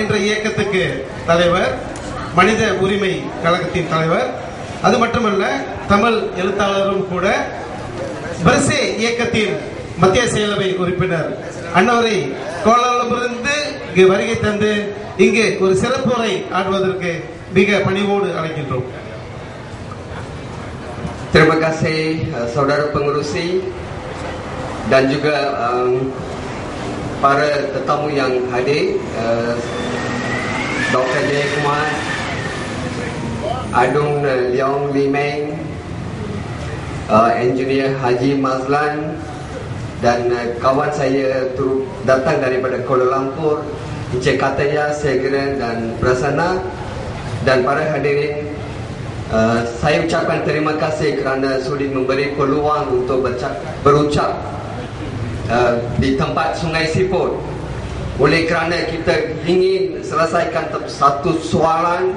என்ற இயக்கத்துக்கு தலைவர், மனித உரிமை கழகத்தின் தலைவர், அது மட்டுமல்ல தமிழ் எழுத்தாளரும் கூட, பர்சே இயக்கத்தின் மத்திய செயலவை உறுப்பினர் அன்னவரை கோலாலம்பூரிலிருந்து இங்கு வருகை தந்து இங்கு ஒரு சிறப்புரை ஆடுவதற்கு மிக பணிவோடு அழைக்கின்றோம். Terima kasih saudara pengerusi dan juga para tetamu yang hadir, Dr. Jayakumar, Adung Leong Limeng, Engineer Haji Mazlan, dan kawan saya datang daripada Kuala Lumpur, Encik Kataya, Segera dan Prasana, dan para hadirin, saya ucapkan terima kasih kerana sudi memberi peluang untuk berucap di tempat Sungai Siput. Oleh kerana kita ingin selesaikan satu soalan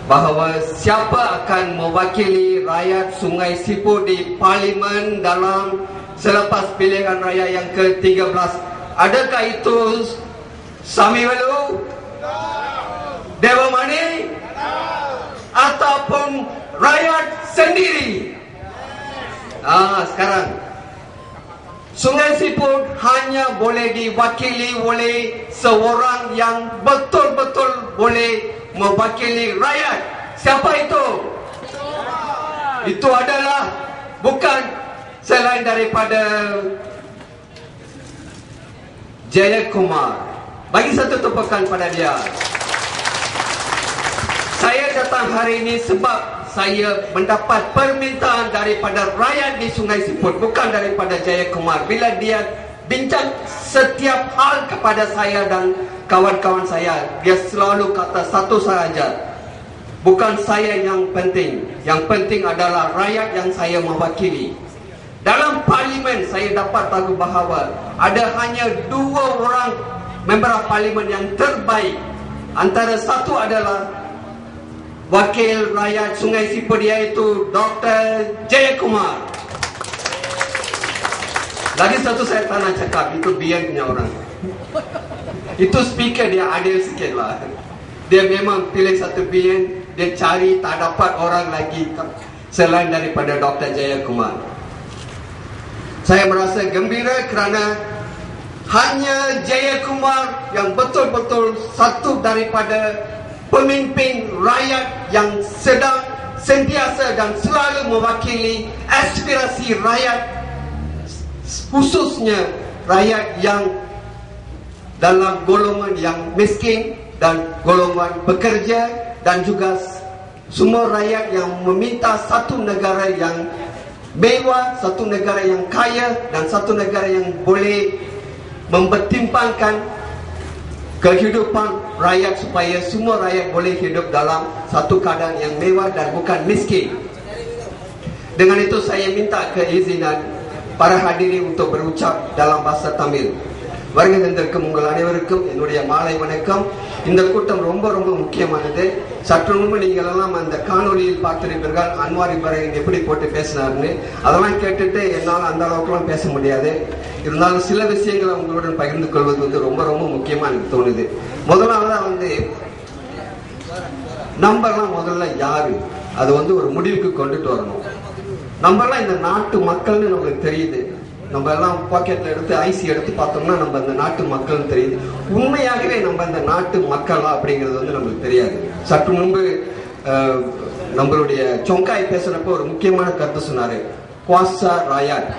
bahawa siapa akan mewakili rakyat Sungai Siput di Parlimen dalam selepas pilihan raya yang ke-13. Adakah itu Samiwalu, Dewa Mani, ataupun rakyat sendiri? Sekarang Sungai Siput hanya boleh diwakili oleh seorang yang betul-betul boleh mewakili rakyat. Siapa itu? Itu adalah bukan selain daripada Jayakumar. Bagi satu tepukan pada dia. Saya datang hari ini sebab saya mendapat permintaan daripada rakyat di Sungai Siput, bukan daripada Jayakumar. Bila dia bincang setiap hal kepada saya dan kawan-kawan saya, dia selalu kata satu sahaja, bukan saya yang penting, yang penting adalah rakyat yang saya mewakili. Dalam parlimen saya dapat tahu bahawa ada hanya 2 orang member parlimen yang terbaik. Antara satu adalah wakil rakyat Sungai Siput, iaitu Dr. Jayakumar. Lagi satu saya tak nak cakap, itu BN punya orang. Itu speaker dia adil sikit lah. Dia memang pilih satu BN, dia cari tak dapat orang lagi selain daripada Dr. Jayakumar. Saya merasa gembira kerana hanya Jayakumar yang betul-betul satu daripada pemimpin rakyat yang sedang, sentiasa dan selalu mewakili aspirasi rakyat, khususnya rakyat yang dalam golongan yang miskin dan golongan bekerja, dan juga semua rakyat yang meminta satu negara yang mewah, satu negara yang kaya, dan satu negara yang boleh mempertimbangkan kehidupan rakyat supaya semua rakyat boleh hidup dalam satu keadaan yang mewah dan bukan miskin. Dengan itu saya minta keizinan para hadirin untuk berucap dalam bahasa Tamil. வருகை தந்திருக்கும் உங்கள் அனைவருக்கும் என்னுடைய மாலை வணக்கம். இந்த கூட்டம் ரொம்ப ரொம்ப முக்கியமானது. சற்று முன்பு நீங்கள் எல்லாம் அந்த காணொலியில் பார்த்திருப்பீர்கள் அன்வார் இப்ராஹிம் எப்படி போட்டு பேசினார்னு. அதெல்லாம் கேட்டுட்டு என்னால் அந்த அளவுக்குலாம் பேச முடியாது. இருந்தாலும் சில விஷயங்களை உங்களுடன் பகிர்ந்து கொள்வது வந்து ரொம்ப ரொம்ப முக்கியமா எனக்கு தோணுது. முதலாவதா நம்மலாம் முதல்ல யாரு, அது ஒரு முடிவுக்கு கொண்டுட்டு வரணும். நம்மலாம் இந்த நாட்டு மக்கள்னு நமக்கு தெரியுது. நம்ம எல்லாம் பாக்கெட்ல எடுத்து ஐசி எடுத்து பார்த்தோம்னா நம்ம இந்த நாட்டு மக்கள்னு தெரியுது. உண்மையாகவே நம்ம இந்த நாட்டு மக்களா அப்படிங்கிறது நமக்கு தெரியாது. சற்று முன்பு நம்மளுடைய சொங்காய் பேசுறப்ப ஒரு முக்கியமான கருத்து சொன்னாரு, குவாசா ராயாட்.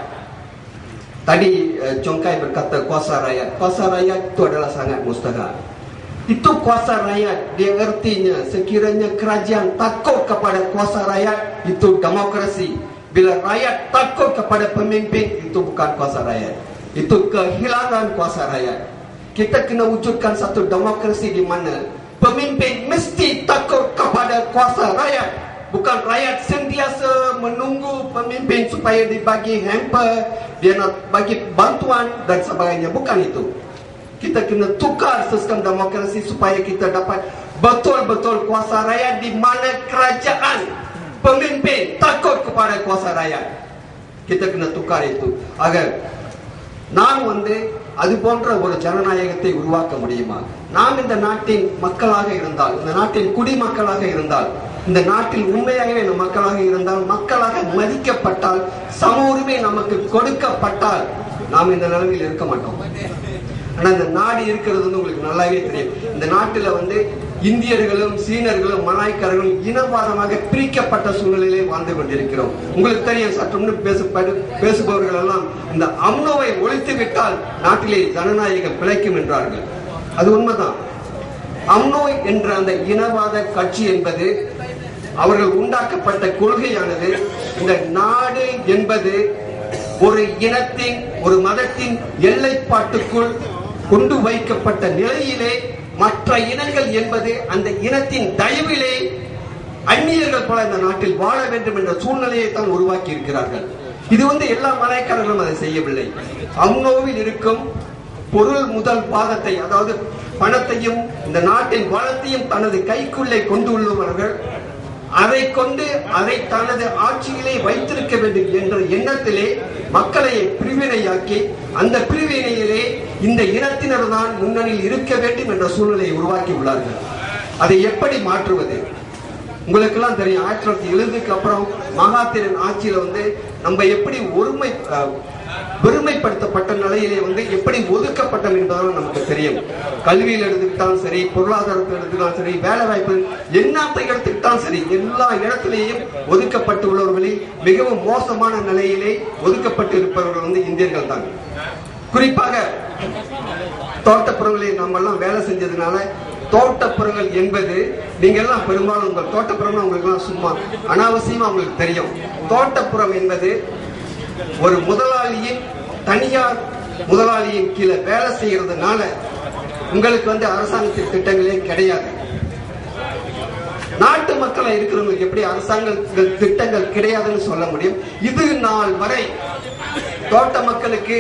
Tadi Congkai berkata kuasa rakyat. Kuasa rakyat itu adalah sangat mustahil. Itu kuasa rakyat, dia artinya sekiranya kerajaan takut kepada kuasa rakyat, itu demokrasi. Bila rakyat takut kepada pemimpin, itu bukan kuasa rakyat. Itu kehilangan kuasa rakyat. Kita kena wujudkan satu demokrasi di mana pemimpin mesti takut kepada kuasa rakyat. Bukan rakyat sentiasa menunggu pemimpin supaya dibagi hamper, dia nak bagi bantuan dan sebagainya. Bukan itu. Kita kena tukar sistem demokrasi supaya kita dapat betul-betul kuasa rakyat di mana kerajaan, pemimpin takut kepada kuasa rakyat. Kita kena tukar itu. Agar நான் அது போன்ற ஒரு ஜனநாயகத்தை உருவாக்க முடியுமா? நாம் இந்த நாட்டின் மக்களாக இருந்தால், இந்த நாட்டின் குடிமக்களாக இருந்தால், இந்த நாட்டில் உண்மையாகவே மக்களாக இருந்தால், மக்களாக மதிக்கப்பட்டால், சம உரிமை நமக்கு கொடுக்கப்பட்டால் நாம் இந்த நிலைமையில் இருக்க மாட்டோம். ஆனா இந்த நாடு இருக்கிறது உங்களுக்கு நல்லாவே தெரியும். இந்த நாட்டுல இந்தியர்களும் சீனர்களும் மலாய்க்காரர்களும் இனவாதமாக பிரிக்கப்பட்ட சூழ்நிலையிலே வாழ்ந்து கொண்டிருக்கிறோம். உங்களுக்கு தெரியும், சற்று முன் பேசுபவர்கள் எல்லாம் இந்த அம்னோவை ஒழித்து விட்டால் நாட்டிலே ஜனநாயகம் பிழைக்கும் என்றார்கள். அது உண்மைதான். அம்னோ என்ற அந்த இனவாத கட்சி என்பது அவர்கள் உண்டாக்கப்பட்ட கொள்கையானது இந்த நாடு என்பது ஒரு இனத்தின் ஒரு மதத்தின் எல்லைப்பாட்டுக்குள் கொண்டு வைக்கப்பட்ட நிலையிலே மற்ற இனங்கள் என்பது அந்த இனத்தின் தயவிலே அந்நியர்கள் போல இந்த நாட்டில் வாழ வேண்டும் என்ற சூழ்நிலையை தான் உருவாக்கி இருக்கிறார்கள். இது எல்லா மலாய்க்காரர்களும் அதை செய்யவில்லை. அம்னோவில் இருக்கும் பொருள் முதல் பாகத்தை, அதாவது பணத்தையும் இந்த நாட்டின் வளத்தையும் தனது கைக்குள்ளே கொண்டு உள்ளவர்கள் அதை கொண்டு அதை தனது ஆட்சியிலே வைத்திருக்க வேண்டும் என்ற எண்ணத்திலே மக்களை பிரிவினையாக்கி அந்த பிரிவினையிலே இந்த இனத்தினர் தான் முன்னணியில் இருக்க வேண்டும் என்ற சூழ்நிலையை உருவாக்கி உள்ளார்கள். அதை எப்படி மாற்றுவது? உங்களுக்கு எல்லாம் தெரியும், 1970க்கு அப்புறம் மகாத்திரன் ஆட்சியில நம்ம எப்படி பெருமைப்படுத்தப்பட்ட நிலையிலே எப்படி ஒதுக்கப்பட்டோம் என்பதாலும் நமக்கு தெரியும். கல்வியில் எடுத்துக்கிட்டாலும் சரி, பொருளாதாரத்தில் எடுத்துக்கிட்டாலும் சரி, வேலை வாய்ப்பு என்னத்தை எடுத்துக்கிட்டாலும் சரி, எல்லா இடத்திலேயும் ஒதுக்கப்பட்டு உள்ளவர்களில் மிகவும் மோசமான நிலையிலே ஒதுக்கப்பட்டு இருப்பவர்கள் இந்தியர்கள் தான். குறிப்பாக தோட்டப்புறங்களில் நம்ம எல்லாம் வேலை செஞ்சதுனால தோட்டப்புறங்கள் என்பது நீங்க எல்லாம் பெரும்பாலும் உங்கள் தோட்டப்புறம் உங்களுக்கு எல்லாம் சும்மா அனாவசியமா உங்களுக்கு தெரியும். தோட்டப்புறம் என்பது ஒரு முதலாளியின் தனியார் முதலாளியின் கீழே வேலை செய்யறதுனால உங்களுக்கு அரசாங்கத்தின் திட்டங்களே கிடையாது. நாட்டு மக்களை இருக்கிறவங்களுக்கு எப்படி அரசாங்க திட்டங்கள் கிடையாதுன்னு சொல்ல முடியும்? இது நாள் வரை தோட்ட மக்களுக்கு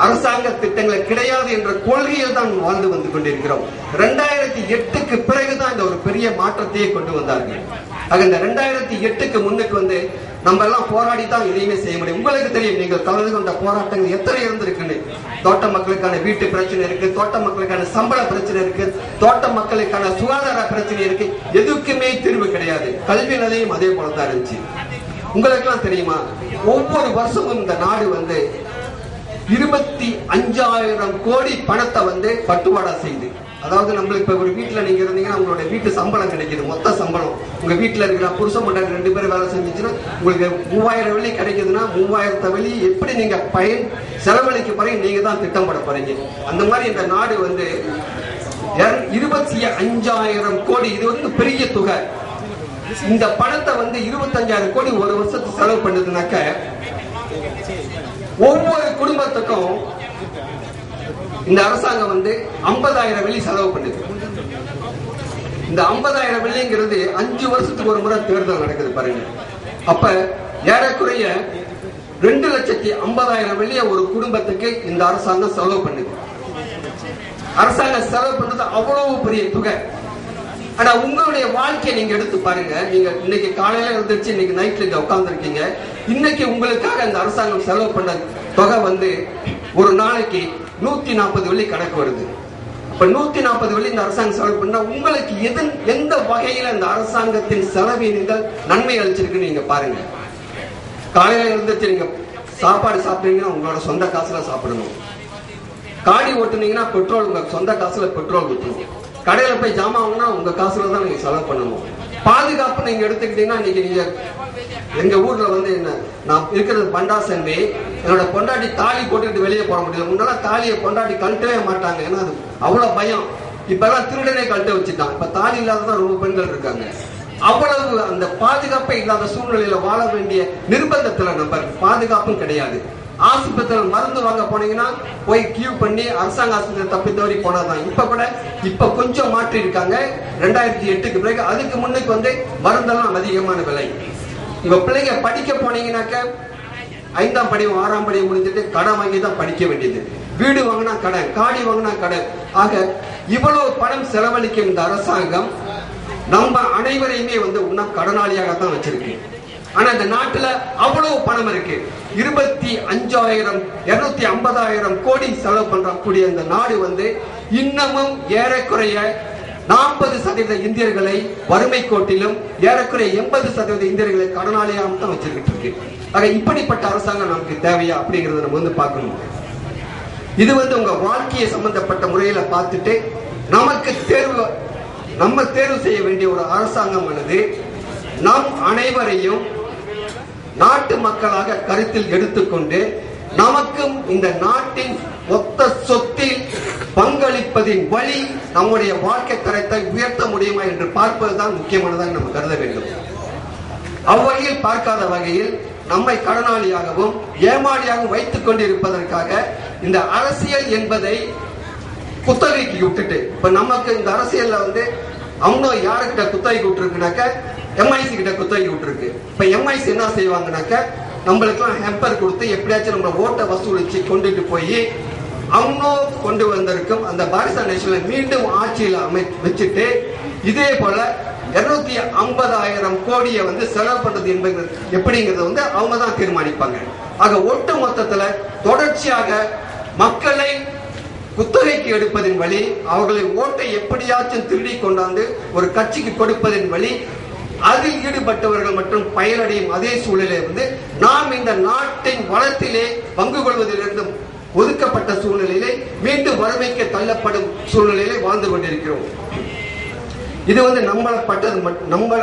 அரசாங்க திட்டங்கள் கிடையாது என்ற கொள்கையில் தான் வாழ்ந்து வந்து கொண்டிருக்கிறோம். 2008க்கு பிறகுதான் இந்த ஒரு பெரிய மாற்றத்தையே கொண்டு வந்தார்கள். ஆக இந்த 2008க்கு முன்னுக்கு நம்ம எல்லாம் போராடி தான் எதையுமே செய்ய முடியும். உங்களுக்கு தெரியும், நீங்கள் கலந்து கொண்ட போராட்டங்கள் எத்தனை இருந்திருக்குன்னு. தோட்ட மக்களுக்கான வீட்டு பிரச்சனை இருக்கு, தோட்ட மக்களுக்கான சம்பள பிரச்சனை இருக்கு, தோட்ட மக்களுக்கான சுகாதார பிரச்சனை இருக்கு. எதுக்குமே தீர்வு கிடையாது. கல்வி நிலையம் அதே போலதான் இருந்துச்சு. உங்களுக்கு எல்லாம் தெரியுமா, ஒவ்வொரு வருஷமும் இந்த நாடு 25,000 கோடி பணத்தை பட்டுவாடா செய்து, அதாவது நம்மளுக்கு இப்ப ஒரு வீட்டுல நீங்க இருந்தீங்கன்னா உங்களோட வீட்டு சம்பளம் கிடைக்குது, மொத்த சம்பளம். உங்க வீட்டுல இருக்கிற புருஷன் பொண்டாட்டி 2 பேரும் வேலை செஞ்சுச்சுன்னா உங்களுக்கு 3000 வெள்ளி கிடைக்குதுன்னா 3000 வெள்ளி எப்படி நீங்க செலவழிக்க போறீங்க, நீங்க தான் திட்டம் போட போறீங்க. அந்த மாதிரி இந்த நாடு 25,000 கோடி, இது பெரிய தொகை. இந்த பணத்தை 25,000 கோடி ஒரு வருஷத்துக்கு செலவு பண்ணுதுனாக்க ஒவ்வொரு குடும்பத்துக்கும் இந்த அரசாங்கம் 50,000 வெள்ளி செலவு பண்ணுது. இந்த 50,000 வெள்ளிங்கிறது 5 வருஷத்துக்கு ஒரு முறை தேர்தல் நடக்குது பாருங்க. அப்ப ஏறக்குறைய 2,50,000 வெள்ளிய ஒரு குடும்பத்துக்கு இந்த அரசாங்கம் செலவு பண்ணுது. அரசாங்கம் செலவு பண்றது அவ்வளவு பெரிய தொகை. ஆனா உங்களுடைய வாழ்க்கையை நீங்க எடுத்து பாருங்க. நீங்க இன்னைக்கு காலையில இருந்துச்சு, இன்னைக்கு நைட்ல இங்க உட்கார்ந்து இருக்கீங்க. இன்னைக்கு உங்களுக்காக இந்த அரசாங்கம் செலவு பண்ண தொகை ஒரு நாளைக்கு 140 வெள்ளி கணக்கு வருது. அப்ப 140 வெள்ளி இந்த அரசாங்கம் செலவு பண்ணா உங்களுக்கு எந்த வகையில இந்த அரசாங்கத்தின் செலவினங்கள் நன்மை அளிச்சிருக்குன்னு நீங்க பாருங்க. காலையில இருந்துச்சு நீங்க சாப்பாடு சாப்பிட்டீங்கன்னா உங்களோட சொந்த காசுல சாப்பிடணும். காடி ஓட்டுனீங்கன்னா பெட்ரோல் உங்க சொந்த காசுல பெட்ரோல் ஊற்றணும். கடையில போய் ஜாமான் வாங்கினா உங்க காசுல தான் நீங்க செலவு பண்ணணும். பாதுகாப்பு நீங்க எடுத்துக்கிட்டீங்கன்னா இன்னைக்கு நீங்க எங்க ஊர்ல என்ன, நான் இருக்கிறது பண்டாசன்மே, என்னோட பொண்டாட்டி தாலி போட்டுக்கிட்டு வெளியே போக முடியாது. முன்னால தாலியை பொண்டாட்டி கழட்டவே மாட்டாங்க, ஏன்னா அது அவ்வளவு பயம். இப்ப எல்லாம் திருடனே கழட்ட வச்சுட்டான். இப்ப தாலி இல்லாததான் ரொம்ப பெண்கள் இருக்காங்க. அவ்வளவு அந்த பாதுகாப்பை இல்லாத சூழ்நிலையில வாழ வேண்டிய நிர்பந்தத்துல நம்ம பாதுகாப்பும் கிடையாது. ஆஸ்பத்திரியில் மருந்து வாங்க போனீங்கன்னா போய் கியூ பண்ணி அரசாங்க ஆஸ்பத்திரி தப்பி தவறி போனாதான். இப்ப கொஞ்சம் மாற்றி இருக்காங்க 2008க்கு பிறகு. அதுக்கு முன்னுக்கு மருந்தெல்லாம் அதிகமான விலை. உங்க பிள்ளைங்க படிக்க போனீங்கன்னாக்க 5ஆம் படியும் 6ஆம் படியும் முடிஞ்சிட்டு கடன் வாங்கி தான் படிக்க வேண்டியது. வீடு வாங்கினா கடன், காடி வாங்கினா கடன். ஆக இவ்வளவு பணம் செலவழிக்கும் இந்த அரசாங்கம் நம்ம அனைவரையுமே இன்னும் கடனாளியாக தான் வச்சிருக்கு. ஆனா இந்த நாட்டுல அவ்வளவு பணம் இருக்கு. 25,000 250,000 கோடி செலவு பண்றக்கூடிய இந்த நாடு வந்து இன்னமும் ஏறக்குறைய 40% இந்தியர்களை வறுமை கோட்டிலும் ஏறக்குறைய 80% இந்தியர்களை கடனாளியாக தான் வச்சிருக்கிட்டு இருக்கு. ஆக இப்படிப்பட்ட அரசாங்கம் நமக்கு தேவையா அப்படிங்கறத நம்ம வந்து பார்க்கணும். இது வந்து உங்க வாழ்க்கையை சம்பந்தப்பட்ட முறையில பார்த்துட்டு நம்ம தேர்வு செய்ய வேண்டிய ஒரு அரசாங்கம் ஆனது நம் அனைவரையும் நாட்டு மக்களாக கருத்தில் எடுத்துக்கொண்டு நமக்கும் இந்த நாட்டின் மொத்த சொத்தில் பங்களிப்பதின் வழி நம்முடைய வாழ்க்கை தரத்தை உயர்த்த முடியுமா என்று பார்ப்பதுதான் முக்கியமானதாக நம்ம கருத வேண்டும். அவ்வகையில் பார்க்காத வகையில் நம்மை கடனாளியாகவும் ஏமாளியாகவும் வைத்துக் கொண்டிருப்பதற்காக இந்த அரசியல் என்பதை குத்தகைக்கு விட்டுட்டு, இப்ப நமக்கு இந்த அரசியல்ல வந்து அவங்க யாருக்கிட்ட குத்தகைக்கு விட்டுருக்குனாக்க MIC கிட்ட குத்தகைக்கு விட்டுருக்கு. இப்ப MIC என்ன செய்வாங்கனாக்க நம்மளுக்கு ஹெம்பர் கொடுத்து எப்படியாச்சும் நம்ம ஓட்டை வசூலிச்சு கொண்டுட்டு போய் அவங்க கொண்டு வந்திருக்கும் அந்த பாரிசான் நேஷனல் மீண்டும் ஆட்சியில் வச்சுட்டு இதே போல 250,000 கோடியை வந்து செலவு பண்றது என்பது எப்படிங்கிறத வந்து அவங்க தான் தீர்மானிப்பாங்க. ஆக ஒட்டு மொத்தத்துல தொடர்ச்சியாக மக்களை குத்தகைக்கு எடுப்பதின் வழி, அவர்களை ஓட்டை எப்படியாச்சும் திருடி கொண்டாந்து ஒரு கட்சிக்கு கொடுப்பதின் வழி, அதில் ஈடுபட்டவர்கள் மற்றும் பயனடையும் அதே சூழலில் இருந்து நாம் இந்த நாட்டின் வளத்திலே பங்கு கொள்வதிலிருந்து ஒதுக்கப்பட்ட சூழ்நிலையிலே மீண்டும் வறுமைக்கு தள்ளப்படும் சூழ்நிலையிலே வாழ்ந்து கொண்டிருக்கிறோம். இது வந்து நம்மள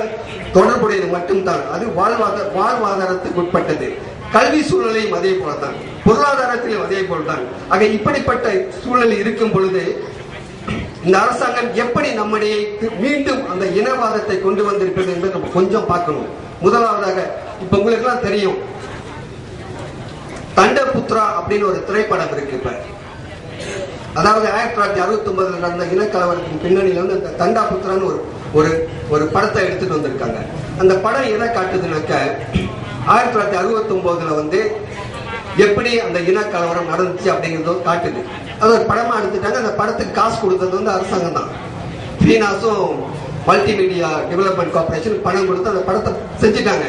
தொடர்புடையது மட்டும்தான். அது வாழ்வாதாரத்துக்கு உட்பட்டது. கல்வி சூழ்நிலையும் அதே போலதான், பொருளாதாரத்திலும் அதே போல்தான். ஆக இப்படிப்பட்ட சூழ்நிலை இருக்கும் பொழுது இந்த அரசாங்கம் எப்படி நம்முடைய மீண்டும் அந்த இனவாதத்தை கொண்டு வந்திருக்கிறது என்பதை நம்ம கொஞ்சம் பார்க்கணும். முதலாவதாக இப்ப உங்களுக்கு எல்லாம் தெரியும், தண்டபுத்ரா அப்படின்னு ஒரு திரைப்படம் இருக்கு. இப்ப அதாவது 1969 நடந்த இனக்கலவரத்தின் பின்னணியில வந்து இந்த தண்டாபுத்ரான்னு ஒரு படத்தை எடுத்துட்டு வந்திருக்காங்க. அந்த படம் எதை காட்டுதுனாக்க 1969 வந்து எப்படி அந்த இனக்கலவரம் நடந்துச்சு அப்படிங்கறத காட்டுது. அது ஒரு படமா எடுத்துட்டாங்க. அந்த படத்துக்கு காசு கொடுத்தது வந்து அரசாங்கம் தான். பீனாஸும் மல்டிமீடியா டெவலப்மெண்ட் கார்பரேஷன் பணம் கொடுத்து அந்த படத்தை செஞ்சுட்டாங்க.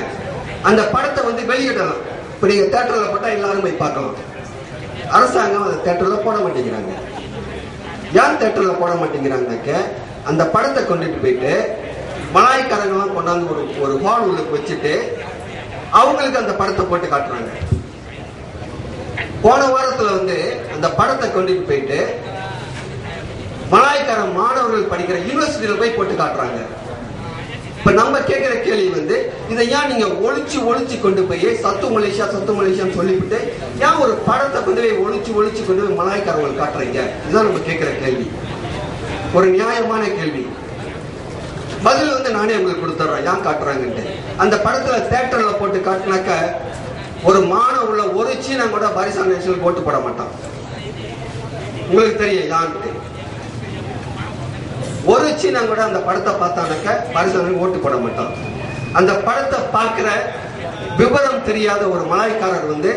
அந்த படத்தை வந்து வெளியிடலாம். இப்ப நீங்க தியேட்டர்ல போட்டா எல்லாரும் போய் பார்க்கலாம். அரசாங்கம் அந்த தியேட்டர்ல போட மாட்டேங்கிறாங்க. ஏன் தியேட்டர்ல போட மாட்டேங்கிறாங்கனாக்க அந்த படத்தை கொண்டுட்டு போயிட்டு மலாய்க்காரங்கெல்லாம் கொண்டாந்து ஒரு ஹால் உள்ளுக்கு வச்சுட்டு அவங்களுக்கு அந்த படத்தை போட்டு காட்டுறாங்க. போன வாரத்துல வந்து அந்த படத்தை கொண்டுட்டு போயிட்டு மலாய்க்கார மாணவர்கள் படிக்கிற யூனிவர்சிட்டியில போய் போட்டு காட்டுறாங்க. இப்ப நம்ம கேட்கிற கேள்வி வந்து இதை ஏன் நீங்க ஒளிச்சு கொண்டு போய் சத்து மலேசியான்னு சொல்லிவிட்டு ஏன் ஒரு படத்தை கொண்டு போய் ஒளிச்சு கொண்டு போய் மலாய்க்காரங்களுக்கு காட்டுறீங்க? இதுதான் நம்ம கேட்கிற கேள்வி. ஒரு நியாயமான கேள்வி. பதில் வந்து நானே உங்களுக்கு கொடுத்துறேன் ஏன் காட்டுறாங்கன்ட்டு. அந்த படத்துல தியேட்டர்ல போட்டு காட்டினாக்க ஒரு மாணவர்ல ஒரு சீனா கூட பாரிசான் நேஷனல் ஓட்டு போட மாட்டான். உங்களுக்கு தெரியும் யான்ட்டு. ஒரு சீனா கூட அந்த படத்தை பார்த்தானாக்க பாரிசான் ஓட்டு போட மாட்டான். அந்த படத்தை பார்க்கிற விவரம் தெரியாத ஒரு மலாய்க்காரர் வந்து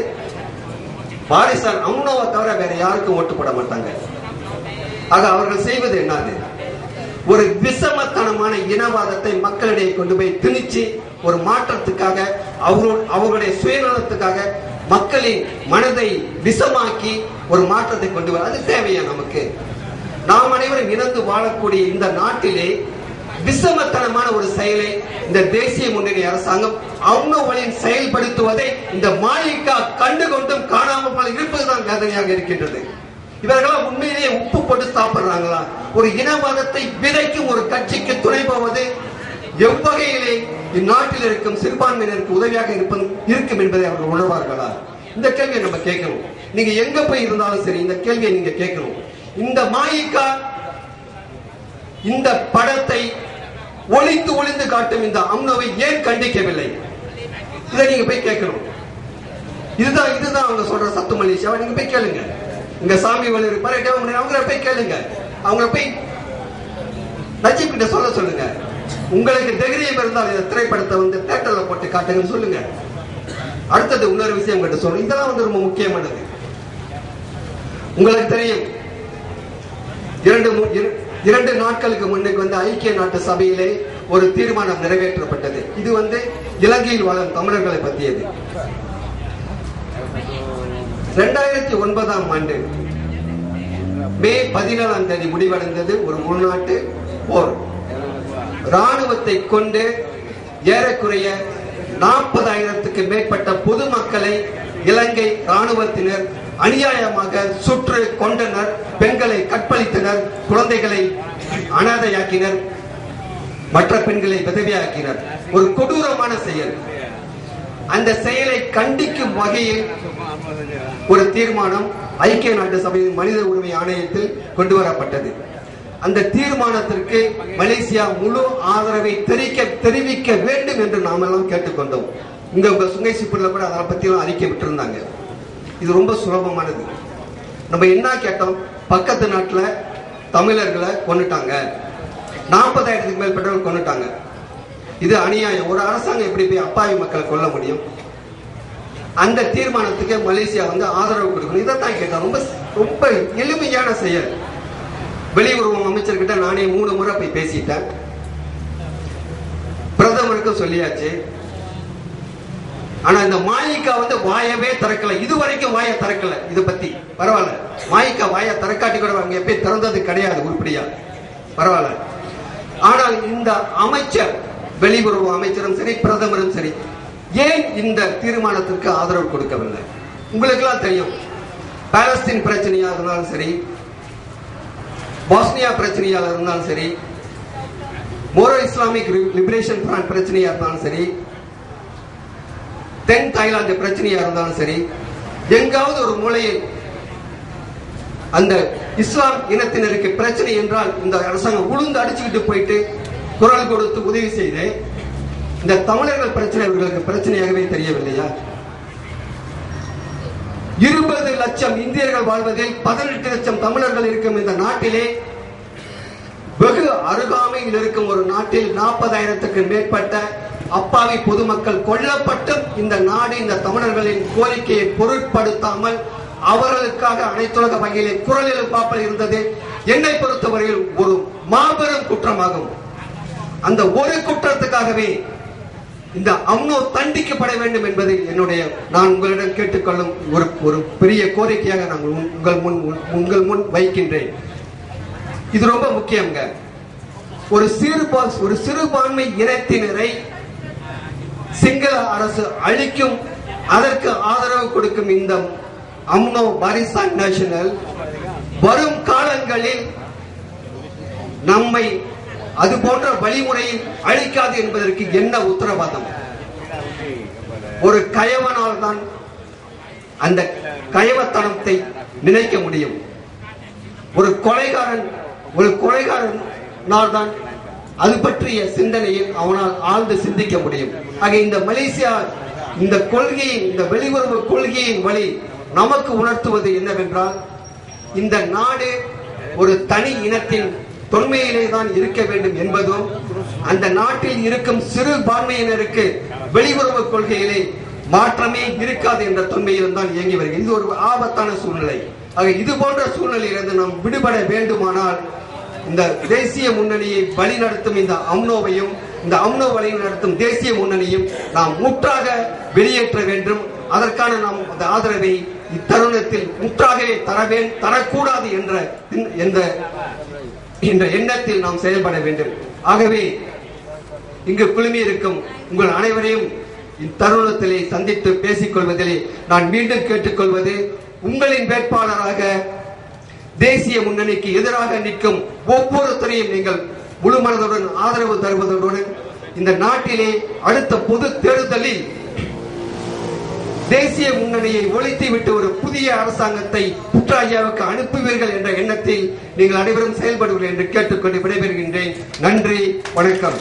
பாரிசான் அம்னோவை தவிர வேற யாருக்கும் ஓட்டு போட மாட்டாங்க. ஆக அவர்கள் செய்வது என்னது? ஒரு விஷமத்தனமான இனவாதத்தை மக்களிடையே கொண்டு போய் திணிச்சு ஒரு மாற்றத்துக்காக அவர்களுடைய சுயநலத்துக்காக மக்களின் மனதை விஷமாக்கி ஒரு மாற்றத்தை கொண்டு வர அது தேவையா நமக்கு? நாம் அனைவரும் இணைந்து வாழக்கூடிய இந்த நாட்டிலே விஷமத்தனமான ஒரு செயலை இந்த தேசிய முன்னணி அரசாங்கம் அவனவளின் செயல்படுத்துவதை இந்த மாளிகா கண்டுகொண்டும் காணாமல் இருப்பதுதான் வேதனையாக இருக்கின்றது. இவர்களாம் உண்மையிலேயே உப்பு போட்டு சாப்பிடுறாங்களா? ஒரு இனவாதத்தை விதைக்கும் ஒரு கட்சிக்கு துணை போவது எவ்வகையிலே இந்நாட்டில் இருக்கும் சிறுபான்மையினருக்கு உதவியாக இருக்கும் என்பதை அவர்கள் உணர்வார்களா? இந்த கேள்வியை நம்ம கேட்கணும். நீங்க எங்க போய் இருந்தாலும் சரி இந்த கேள்வியை நீங்க கேட்கணும். இந்த மாயிகா இந்த படத்தை ஒளிந்து காட்டும் இந்த அம்னோவை ஏன் கண்டிக்கவில்லை? இதை நீங்க போய் கேட்கணும். இதுதான் அவங்க சொல்ற சத்து மலேசியாவை நீங்க போய் கேளுங்க. இங்க சாமி வழி இருப்பாரு, அவங்கள போய் கேளுங்க. அவங்கள போய் நஜீப் கிட்ட சொல்லுங்க. உங்களுக்கு தைரியம் இருந்தால் இந்த திரைப்படத்தை வந்து தியேட்டர்ல போட்டு காட்டுங்கன்னு சொல்லுங்க. அடுத்தது இன்னொரு விஷயம் கிட்ட சொல்லுங்க. இதெல்லாம் வந்து ரொம்ப முக்கியமானது. உங்களுக்கு தெரியும், 2 நாட்களுக்கு முன்னுக்கு வந்து ஐக்கிய நாட்டு சபையிலே ஒரு தீர்மானம் நிறைவேற்றப்பட்டது. இது வந்து இலங்கையில் வாழும் தமிழர்களை பற்றியது. 2009ஆம் ஆண்டு மே 17ஆம் தேதி முடிவடைந்தது ஒரு உள்நாட்டு போர். ராணுவத்தை கொண்டு ஏறக்குறைய 40,000க்கு மேற்பட்ட பொதுமக்களை இலங்கை ராணுவத்தினர் அநியாயமாக சுற்று கொண்டனர். பெண்களை கற்பழித்தனர், குழந்தைகளை அனாதையாக்கினர், மற்ற பெண்களை விதவையாக்கினர். ஒரு கொடூரமான செயல். அந்த செயலை கண்டிக்கும் வகையில் ஒரு தீர்மானம் ஐக்கிய நாட்டு சபையின் மனித உரிமை ஆணையத்தில் கொண்டு வரப்பட்டது. அந்த தீர்மானத்திற்கு மலேசியா முழு ஆதரவை தெரிவிக்க வேண்டும் என்று நாம் எல்லாம் கேட்டுக்கொண்டோம். உங்க சுங்கை சிப்பில் கூட அதை பத்தி எல்லாம் அறிக்கை விட்டுருந்தாங்க. இது ரொம்ப சுலபமானது. நம்ம என்ன கேட்டோம்? பக்கத்து நாட்டுல தமிழர்களை கொன்னுட்டாங்க, 40,000க்கு மேற்பட்டவர்கள் கொன்னுட்டாங்க. இது அநியாயம். ஒரு அரசாங்கம் எப்படி போய் அப்பாவி மக்களை கொல்ல முடியும்? அந்த தீர்மானத்துக்கு மலேசியா ஆதரவு கொடுக்கணும். இதைத்தான் கேட்டோம். ரொம்ப ரொம்ப எளிமையான செயல். வெளியுறவு அமைச்சர்கிட்ட நானே 3 முறை போய் பேசிட்டேன். பிரதமருக்கும் சொல்லியாச்சு. ஆனா இந்த மாயிகா வாயவே திறக்கல. இதுவரைக்கும் வாய திறக்கல. இதை பத்தி பரவாயில்ல. மாயிகா வாய திறக்காட்டி கூட அவங்க எப்பயும் திறந்தது கிடையாது உருப்படியா. பரவாயில்ல. ஆனால் இந்த அமைச்சர், வெளியுறவு அமைச்சரும் சரி, பிரதமரும் சரி, ஏன் இந்த தீர்மானத்திற்கு ஆதரவு கொடுக்கவில்லை? உங்களுக்கு எல்லாம் தெரியும். பாலஸ்தீன் பிரச்சனையா இருந்தாலும் சரி, பாஸ்னியா பிரச்சனையாக இருந்தாலும் சரி, மோரோ இஸ்லாமிக் லிபரேஷன் ஃப்ரண்ட் பிரச்சனையா இருந்தாலும் சரி, தென் தாய்லாந்து பிரச்சனையா இருந்தாலும் சரி, எங்காவது ஒரு மூலையில் அந்த இஸ்லாம் இனத்தினருக்கு பிரச்சனை என்றால் இந்த அரசாங்கம் உளுந்து அடிச்சுக்கிட்டு போயிட்டு குரல் கொடுத்து உதவி செய்து, இந்த தமிழர்கள் பிரச்சனை இவர்களுக்கு பிரச்சனையாகவே தெரியவில்லையா? 20 லட்சம் இந்தியர்கள் வாழ்வதில் 18 லட்சம் தமிழர்கள் இருக்கும் இந்த நாட்டிலே, வெகு அருகாமையில் இருக்கும் ஒரு நாட்டில் 40,000க்கு மேற்பட்ட அப்பாவி பொதுமக்கள் கொல்லப்பட்டும் இந்த நாடு இந்த தமிழர்களின் கோரிக்கையை பொருட்படுத்தாமல் அவர்களுக்காக அனைத்துலக வகையிலே குரல் எழுப்பாமல் இருந்தது என்னை பொறுத்தவரையில் ஒரு மாபெரும் குற்றமாகும். அந்த ஒரு குற்றத்துக்காகவே இந்த அம்னோ தண்டிக்கப்பட வேண்டும் என்பது நான் உங்களிடம் கேட்டுக்கொள்ளும் ஒரு பெரிய கோரிக்கையாக நான் உங்கள் முன் வைக்கின்றேன். இது ரொம்ப முக்கியங்க. ஒரு சிறுபான்மை இனத்தினரை சிங்கள அரசு அழிக்கும், அதற்கு ஆதரவு கொடுக்கும் இந்த அம்னோ பாரிசான் நேஷனல் வரும் காலங்களில் நம்மை அது போன்ற வழிமுறையில் அழிக்காது என்பதற்கு என்ன உத்தரவாதம்? ஒரு கயவனால் தான் அந்த கயவத்தனத்தை நினைக்க முடியும். ஒரு கொலைகாரனால் தான் அது பற்றிய சிந்தனையில் அவனால் ஆழ்ந்து சிந்திக்க முடியும். ஆக இந்த மலேசியா இந்த வெளியுறவு கொள்கையின் வழி நமக்கு உணர்த்துவது என்னவென்றால், இந்த நாடு ஒரு தனி இனத்தின் தொன்மையிலே தான் இருக்க வேண்டும் என்பதும், அந்த நாட்டில் இருக்கும் சிறுபான்மையினருக்கு வெளியுறவு கொள்கையிலே மாற்றமே இருக்காது என்ற தொன்மையிலும் தான் இயங்கி வருகிறது. இது ஒரு ஆபத்தான சூழ்நிலை. ஆக இது போன்ற சூழ்நிலையிலிருந்து நாம் விடுபட வேண்டுமானால் இந்த தேசிய முன்னணியை வழிநடத்தும் இந்த அம்னோவையும், இந்த அம்னோ வழி நடத்தும் தேசிய முன்னணியும் நாம் முற்றாக வெளியேற்ற வேண்டும். அதற்கான நாம் அந்த ஆதரவை இத்தருணத்தில் முற்றாகவே தரக்கூடாது என்ற எண்ணத்தில் நாம் செயல்பட வேண்டும். ஆகவே இங்கு குழுமி இருக்கும் உங்கள் அனைவரையும் இத்தருணத்திலே சந்தித்து பேசிக் கொள்வதிலே நான் மீண்டும் கேட்டுக்கொள்வது, உங்களின் வேட்பாளராக தேசிய முன்னணிக்கு எதிராக நிற்கும் ஒவ்வொருத்தரையும் நீங்கள் முழு மனதுடன் ஆதரவு தருவதுடன் இந்த நாட்டிலே அடுத்த பொது தேர்தலில் தேசிய முன்னணியை ஒழித்துவிட்டு ஒரு புதிய அரசாங்கத்தை புற்றாயாவுக்கு அனுப்புவீர்கள் என்ற எண்ணத்தில் நீங்கள் அனைவரும் செயல்படுவீர்கள் என்று கேட்டுக்கொண்டு விடைபெறுகின்றேன். நன்றி, வணக்கம்.